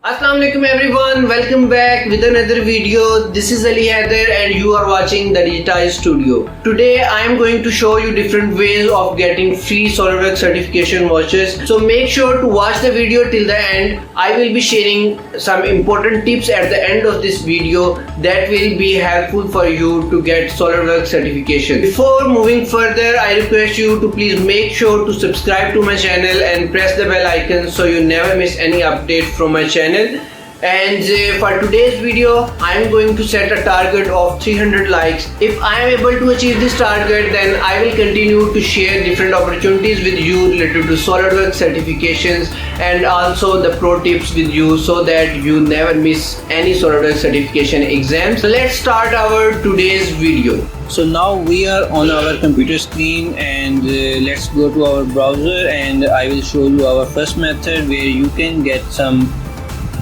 Assalamualaikum everyone, welcome back with another video. This is 𝐊𝐴𝐿𝐴𝐿 and you are watching the Digitize studio. Today I am going to show you different ways of getting free Solidworks certification vouchers. So make sure to watch the video till the end. I will be sharing some important tips at the end of this video that will be helpful for you to get Solidworks certification. Before moving further, I request you to please make sure to subscribe to my channel and press the bell icon so you never miss any update from my channel. And for today's video I am going to set a target of 300 likes. If I am able to achieve this target, then I will continue to share different opportunities with you related to Solidworks certifications and also the pro tips with you so that you never miss any Solidworks certification exams. So let's start our today's video. So now we are on our computer screen and let's go to our browser and I will show you our first method where you can get some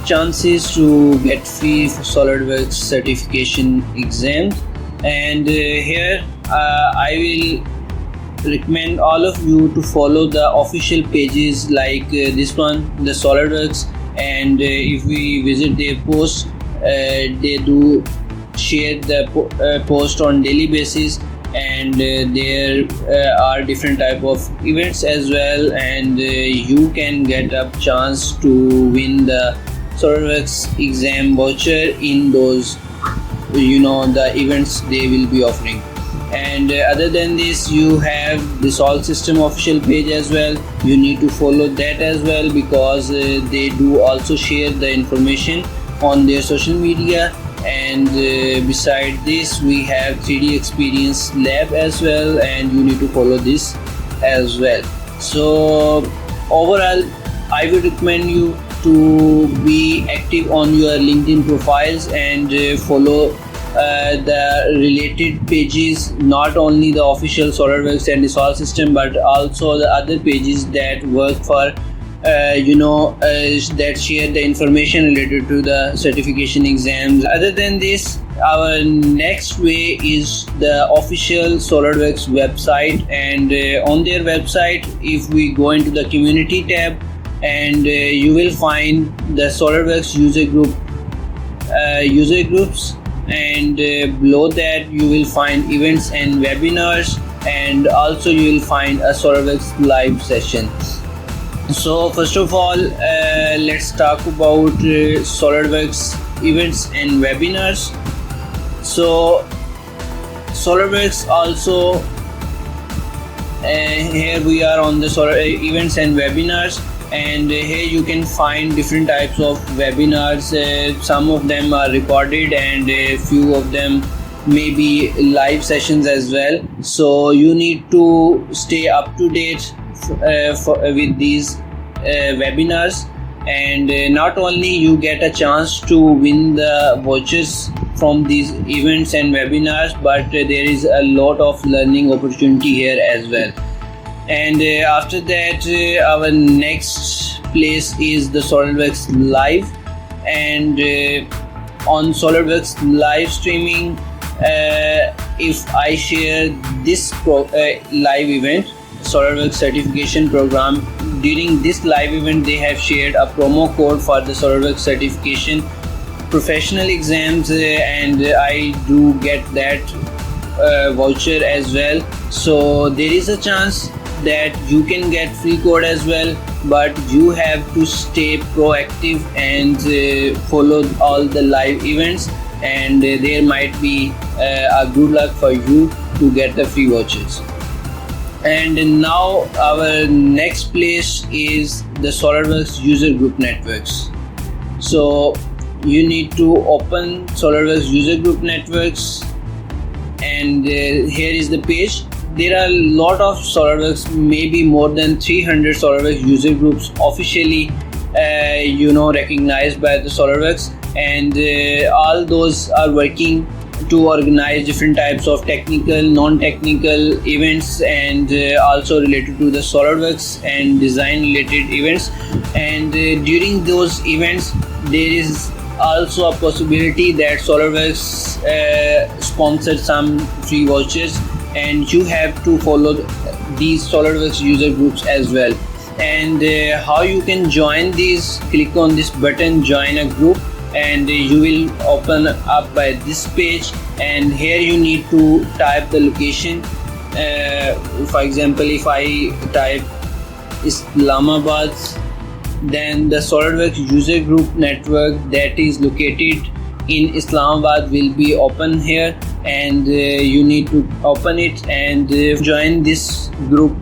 chances to get free Solidworks certification exams. And here I will recommend all of you to follow the official pages like this one, the Solidworks, and if we visit their posts, they do share the post on daily basis, and there are different type of events as well, and you can get a chance to win the Solidworks exam voucher in those the events they will be offering. And other than this, you have the Sol System official page as well. You need to follow that as well because they do also share the information on their social media. And beside this, we have 3D experience lab as well, and you need to follow this as well. So overall, I would recommend you to be active on your LinkedIn profiles and follow the related pages, not only the official Solidworks and the Sol System, but also the other pages that work for that share the information related to the certification exams. Other than this, our next way is the official Solidworks website, and on their website, if we go into the community tab, and you will find the Solidworks user groups, and below that you will find events and webinars, and also you will find a Solidworks live session. So first of all, let's talk about Solidworks events and webinars. So Solidworks also, here we are on the events and webinars, and here you can find different types of webinars. Some of them are recorded and a few of them may be live sessions as well. So you need to stay up to date with these webinars, and not only you get a chance to win the vouchers from these events and webinars, but there is a lot of learning opportunity here as well. And after that, our next place is the Solidworks Live, and on Solidworks live streaming, if I share this live event, Solidworks certification program, during this live event they have shared a promo code for the Solidworks certification professional exams, and I do get that voucher as well. So there is a chance that you can get free code as well, but you have to stay proactive and follow all the live events, and there might be a good luck for you to get the free vouchers. And now our next place is the Solidworks user group networks. So you need to open Solidworks user group networks, and here is the page. There are a lot of Solidworks, maybe more than 300 Solidworks user groups officially recognized by the Solidworks, and all those are working to organize different types of technical, non-technical events, and also related to the Solidworks and design related events. And during those events, there is also a possibility that Solidworks sponsored some free vouchers, and you have to follow these Solidworks user groups as well. And how you can join these, click on this button, join a group, and you will open up by this page. And here you need to type the location. For example, if I type Islamabad, then the Solidworks user group network that is located in Islamabad will be open here, and you need to open it and join this group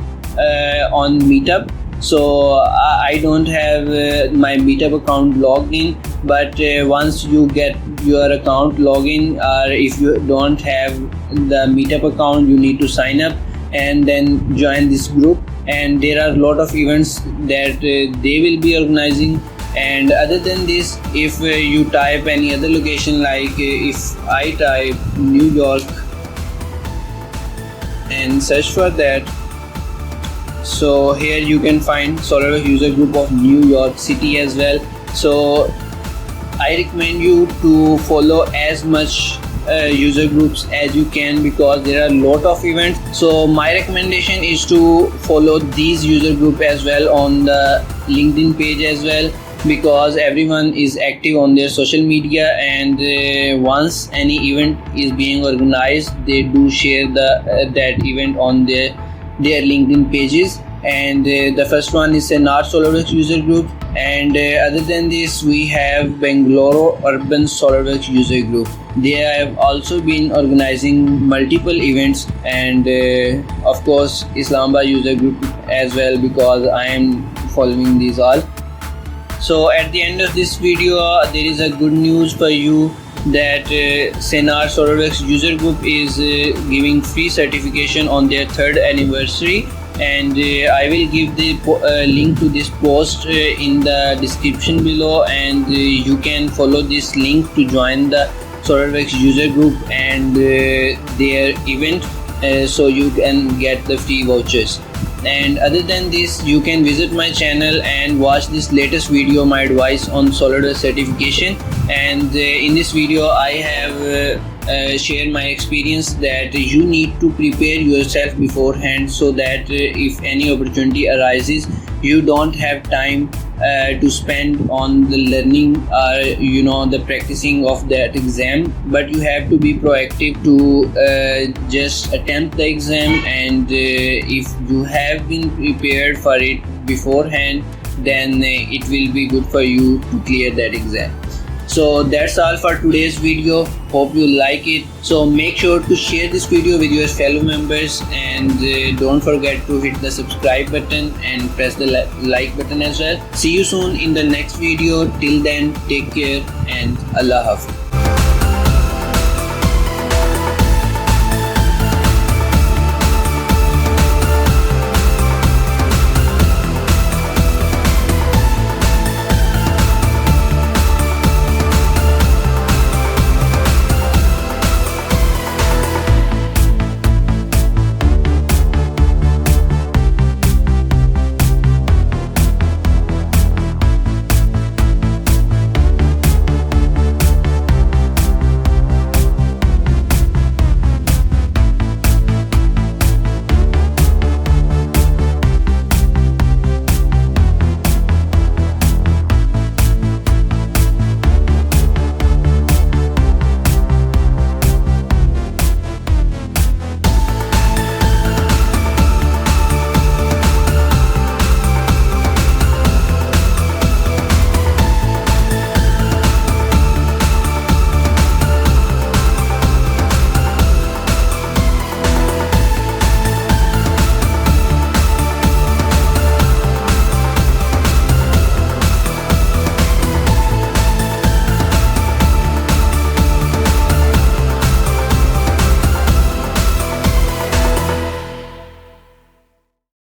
on Meetup. So I don't have my Meetup account logged in, but once you get your account login, or if you don't have the Meetup account, you need to sign up and then join this group. And there are a lot of events that they will be organizing. And other than this, if you type any other location, like if I type New York and search for that, so here you can find Solidworks user group of New York City as well. So I recommend you to follow as much user groups as you can, because there are a lot of events. So my recommendation is to follow these user group as well on the LinkedIn page as well, because everyone is active on their social media, and once any event is being organized, they do share that event on their LinkedIn pages. And the first one is an Solidworks user group, and other than this we have Bangalore Urban Solidworks user group. They have also been organizing multiple events, and of course Islamabad user group as well, because I am following these all. So at the end of this video, there is a good news for you, that Senar Solidworks user group is giving free certification on their 3rd anniversary. And I will give the link to this post in the description below, and you can follow this link to join the Solidworks user group and their event, so you can get the free vouchers. And other than this, you can visit my channel and watch this latest video, my advice on Solidworks certification. And in this video I have shared my experience that you need to prepare yourself beforehand, so that if any opportunity arises, you don't have time to spend on the learning or the practicing of that exam, but you have to be proactive to just attempt the exam. And if you have been prepared for it beforehand, then it will be good for you to clear that exam. So that's all for today's video. Hope you like it. So make sure to share this video with your fellow members, and don't forget to hit the subscribe button and press the like button as well. See you soon in the next video. Till then, take care and Allah Hafiz.